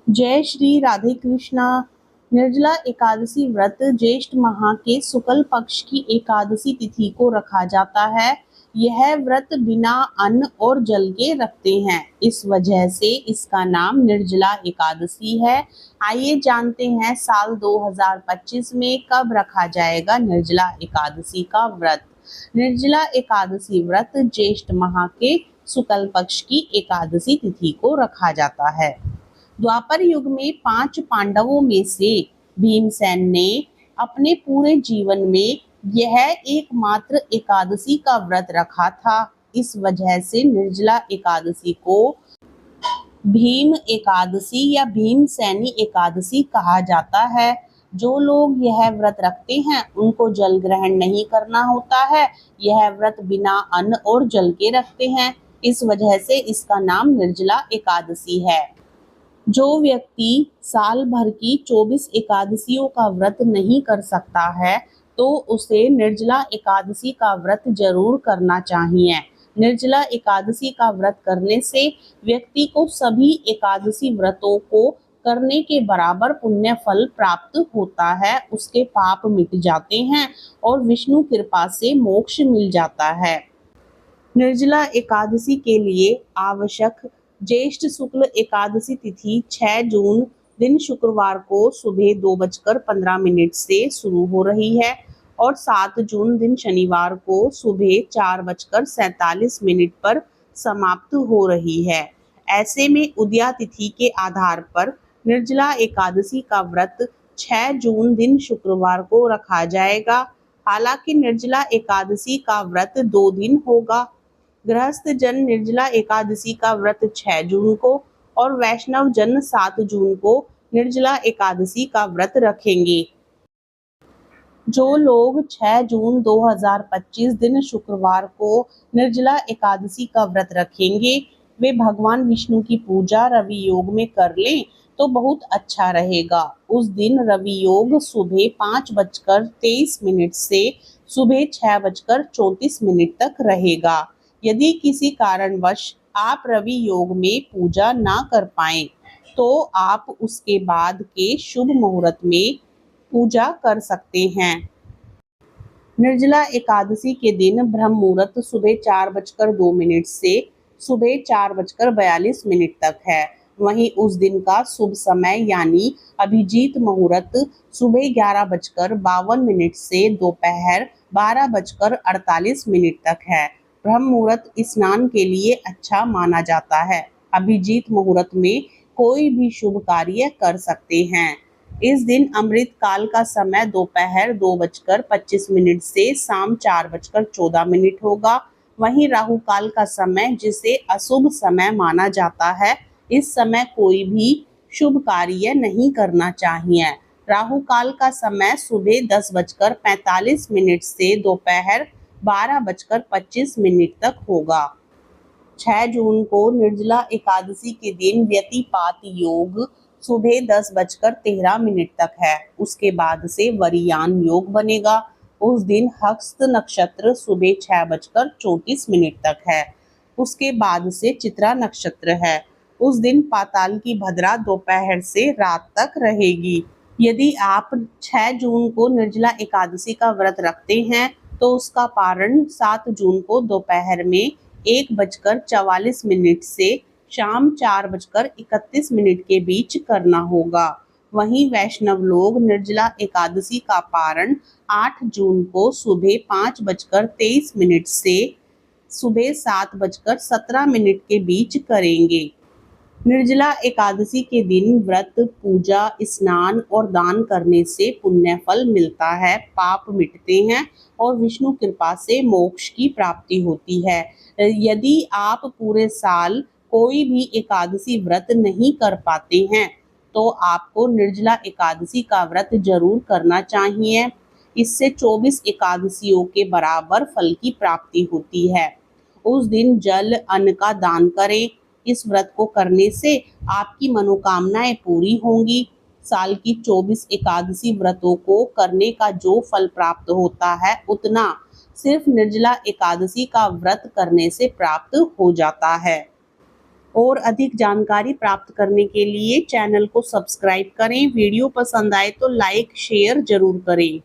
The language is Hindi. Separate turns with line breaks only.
जय श्री राधे कृष्णा। निर्जला एकादशी व्रत ज्येष्ठ माह के शुक्ल पक्ष की एकादशी तिथि को रखा जाता है। यह व्रत बिना अन्न और जल के रखते हैं, इस वजह से इसका नाम निर्जला एकादशी है। आइए जानते हैं साल 2025 में कब रखा जाएगा निर्जला एकादशी का व्रत। निर्जला एकादशी व्रत ज्येष्ठ माह के शुक्ल पक्ष की एकादशी तिथि को रखा जाता है। द्वापर युग में 5 पांडवों में से भीमसेन ने अपने पूरे जीवन में यह एकमात्र एकादशी का व्रत रखा था। इस वजह से निर्जला एकादशी को भीम एकादशी या भीमसेनी एकादशी कहा जाता है। जो लोग यह व्रत रखते हैं उनको जल ग्रहण नहीं करना होता है। यह व्रत बिना अन्न और जल के रखते हैं, इस वजह से इसका नाम निर्जला एकादशी है। जो व्यक्ति साल भर की 24 एकादशियों का व्रत नहीं कर सकता है तो उसे निर्जला एकादशी का व्रत जरूर करना चाहिए। निर्जला एकादशी का व्रत करने से व्यक्ति को सभी एकादशी व्रतों को करने के बराबर पुण्य फल प्राप्त होता है, उसके पाप मिट जाते हैं और विष्णु कृपा से मोक्ष मिल जाता है। निर्जला एकादशी के लिए आवश्यक ज्येष्ठ शुक्ल एकादशी तिथि 6 जून दिन शुक्रवार को सुबह 2:15 से शुरू हो रही है और 7 जून दिन शनिवार को सुबह 4:47 पर समाप्त हो रही है। ऐसे में उदया तिथि के आधार पर निर्जला एकादशी का व्रत 6 जून दिन शुक्रवार को रखा जाएगा। हालांकि निर्जला एकादशी का व्रत 2 दिन होगा। गृहस्थ जन निर्जला एकादशी का व्रत 6 जून को और वैष्णव जन 7 जून को निर्जला एकादशी का व्रत रखेंगे। जो लोग 6 जून 2025 दिन शुक्रवार को निर्जला एकादशी का व्रत रखेंगे वे भगवान विष्णु की पूजा रवि योग में कर लें तो बहुत अच्छा रहेगा। उस दिन रवि योग सुबह 5:23 से सुबह 6:34 तक रहेगा। यदि किसी कारणवश आप रवि योग में पूजा ना कर पाएं तो आप उसके बाद के शुभ मुहूर्त में पूजा कर सकते हैं। निर्जला एकादशी के दिन ब्रह्म मुहूर्त सुबह 4:02 से सुबह 4:42 तक है। वहीं उस दिन का शुभ समय यानी अभिजीत मुहूर्त सुबह 11:52 से दोपहर 12:48 तक है। ब्रह्म मुहूर्त स्नान के लिए अच्छा माना जाता है। अभिजीत मुहूर्त में कोई भी शुभ कार्य कर सकते हैं। इस दिन अमृत काल का समय दोपहर 2:25 से शाम 4:14 होगा। वहीं राहु काल का समय जिसे अशुभ समय माना जाता है, इस समय कोई भी शुभ कार्य नहीं करना चाहिए। राहु काल का समय सुबह 10:45 से दोपहर 12:25 तक होगा। 6 जून को निर्जला एकादशी के दिन व्यतिपात योग सुबह 10:13 तक है। उसके बाद से वरियान योग बनेगा। उस दिन हस्त नक्षत्र सुबह 6:34 तक है। उसके बाद से चित्रा नक्षत्र है। उस दिन पाताल की भद्रा दोपहर से रात तक रहेगी। यदि आप 6 जून को निर्जला एकादशी का व्रत रखते हैं तो उसका पारण 7 जून को दोपहर में 1:44 से शाम 4:31 के बीच करना होगा। वहीं वैष्णव लोग निर्जला एकादशी का पारण 8 जून को सुबह 5:23 से सुबह 7:17 के बीच करेंगे। निर्जला एकादशी के दिन व्रत, पूजा, स्नान और दान करने से पुण्य फल मिलता है, पाप मिटते हैं और विष्णु कृपा से मोक्ष की प्राप्ति होती है। यदि आप पूरे साल कोई भी एकादशी व्रत नहीं कर पाते हैं तो आपको निर्जला एकादशी का व्रत जरूर करना चाहिए। इससे 24 एकादशियों के बराबर फल की प्राप्ति होती है। उस दिन जल, अन्न का दान करें। इस व्रत को करने से आपकी मनोकामनाएं पूरी होंगी। साल की 24 एकादशी व्रतों को करने का जो फल प्राप्त होता है उतना सिर्फ निर्जला एकादशी का व्रत करने से प्राप्त हो जाता है। और अधिक जानकारी प्राप्त करने के लिए चैनल को सब्सक्राइब करें। वीडियो पसंद आए तो लाइक शेयर जरूर करें।